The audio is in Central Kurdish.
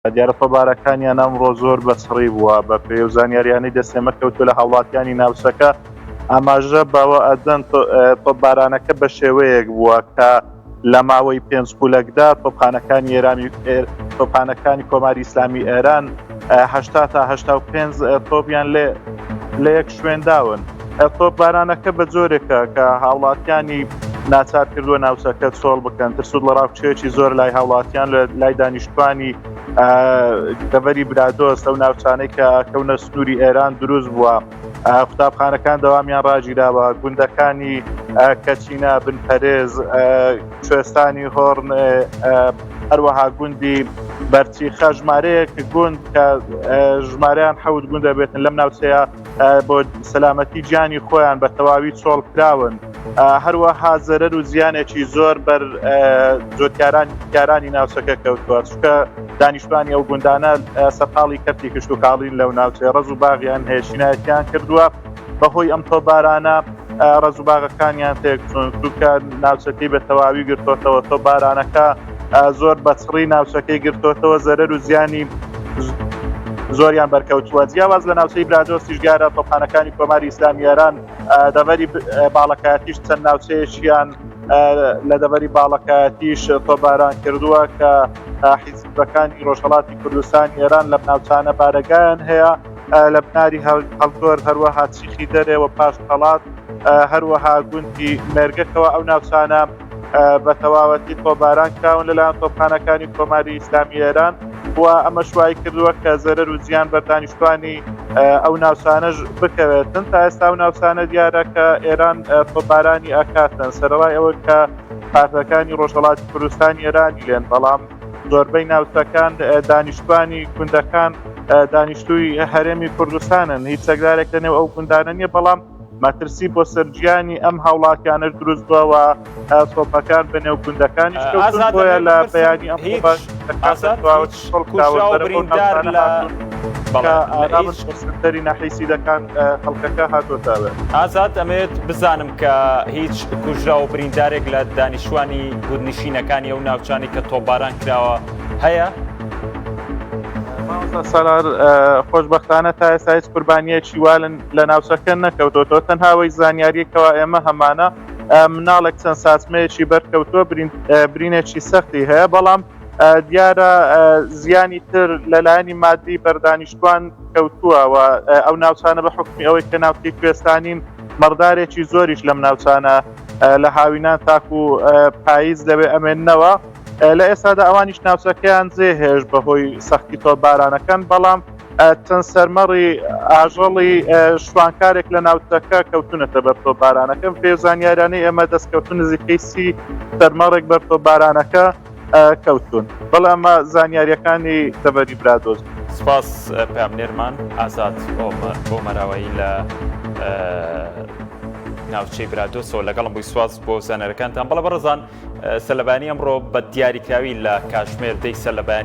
دیارە تۆبارەکانیان ئەمڕۆ زۆر بەسڕی بووە بە پێ و زانیاریانەی دەستێمە کەوتو لە هاوڵاتیانی ناوچەکە ئاماژە بەوە ئەدەن تۆپبارانەکە بە شێوەیەک بووە کە لە ماوەی 5 خولەکدا تۆپخانەکانی کۆماری ئیسلامی ئێران 80 تا 85 تۆپیان لە یەک شوێنداون. تۆپبارانەکە بە جۆرێکە کە هاوڵاتیانی ناچار کردووە ناوچەکە چۆڵ بکەن، ترسود لە ڕاوچەیەکی زۆر لای هاوڵاتیان لای دانیشتوانی دەڤەری برادۆست ئەو ناوچانەی کە کەونە سنووری ئێران دروست بووە. قوتابخانەکان دەوامیان ڕاگیراوە، گوندەکانی کەچینە، بنپەرێز، کوێستانی هۆڕن، هەروەها گوندی بەرچیخە، ژمارەیەک گوند کە ژمارەیان 7 گوند دەبێتن لەم ناوچەیە بۆ سەلامەتی گیانی خۆیان بە تەواوی چۆڵ کراون. هەروەها زەرەر و زیانێکی زۆر بەر جۆتیارانی ناوچەکە کەوتووە، چونکە دانیشتوانی ئەو گوندانە سەرقاڵی کەرتی کشت و کاڵین لەو ناوچەیە، ڕەز و باغیان هێشینایەتیان کردووە. بەهۆی ئەم تۆپبارانە ڕەز و باغەکانیان تێکچوون، چونکە ناوچەکەی بە تەواوی گرتوۆتەوە. تۆپبارانەکە زۆر بەچڕی ناوچەکەی گرتوۆتەوە، زەرەر و زیانی زۆریان بەرکەوتووە. جیاواز لە ناوچەی برادۆستیش دیارە تۆپخانەکانی کۆماری ئیسلامی ئێران دەڤەری باڵەکایەتیش چەند ناوچەیەکیان لە دەڤەری باڵەکایەتیش تۆپباران کردووە کە حیزبەکانی ڕۆژهەڵاتی کوردستانی ئێران لەم ناوچانە بارەگایان هەیە، لە بناری هەڵگۆر، هەروەها چیخی دەرێەوە پاش قەڵات، هەروەها گوندی مێرگەکەوە ئەو ناوچانە بە تەواوەتی تۆپباران کراون لەلایەن تۆپخانەکانی کۆماری ئیسلامی ئێران و ئەمە شوای کردووە کە زەرەر و زیان بە دانیشتوانی ئەو ناوچانەش بکەوێتن. تا ئێستا ئەو ناوچانە دیارە کە ئێران تۆپبارانی ئەکاتن، سەرەوای ئەوە کە پارتەکانی ڕۆژهەڵاتی کوردستانی ئێرانی لێن، بەڵام زۆربەی ناوچەکان دانیشتوانی گوندەکان دانیشتووی هەرێمی کوردستانن. هیچ سەگدارێک لەنێو ئەو گوندانە نییە، بەڵام مەترسی بۆ سەرگیانی ئەم هاوڵاتیانە دروست بووە و تۆپەکان بەنێو گوندەکانیش کەوتن، بۆیە لە بەیانی ئەم سنتەری نەحیسی دەکان خەڵکەکە هاتوۆتاوێت. ئازاد ئەمێت بزانم کە هیچ کوژرا و بریندارێک لە دانیشتوانی گوندنشینەکانی ئەو ناوچانی کە تۆپباران کراوە هەیە؟ سەلار خۆشبەختانە تا ئێستا هیچ قوربانیەکی وا لە ناوچەکە نەکەوتۆتەوە، تەنها وەی زانیاریەکەوە ئێمە هەمانە مناڵێک چەند ساتمەیەکی بەرکەوتووە، برینێکی سەختی هەیە، بەڵام دیارە زیانی تر لەلایەنی مادی بەردانیشتوان کەوتووە و ئەو ناوچانە بە حکمی ئەوەی کە ناوچەی کوێستانین مەڕدارێکی زۆریش لەم ناوچانە لە هاوینان تاکو و پاییز دەبێ ئەمێننەوە. لە ئێستادا ئەوانیش ناوچەکەیان جێهێش بەهۆی سەختی تۆپبارانەکان، بەڵام چەند سەرمەڕی ئاژەڵی شوانکارێک لە ناوچەکە کەوتونەتە بەر تۆپبارانەکەم. پێ زانیاریانەی ئێمە دەستکەوتن نزیکەی 30 سەرمەڕێک بەر تۆپبارانەکە کەوتون، بەڵام ئەمە زانیاریەکانی دەڤەری برادۆست. سپاس پامنێرمان ئازاد بۆ مەراوایی لە ناوچەی برادۆسەوە لەگەڵم بووی. سواز بۆ زانەرەکانتان. بەڵە بەڕێزان، سەلەبانی ئەمڕۆ بە دیاریکراوی لە کاتژمێر 10 سەلەبانی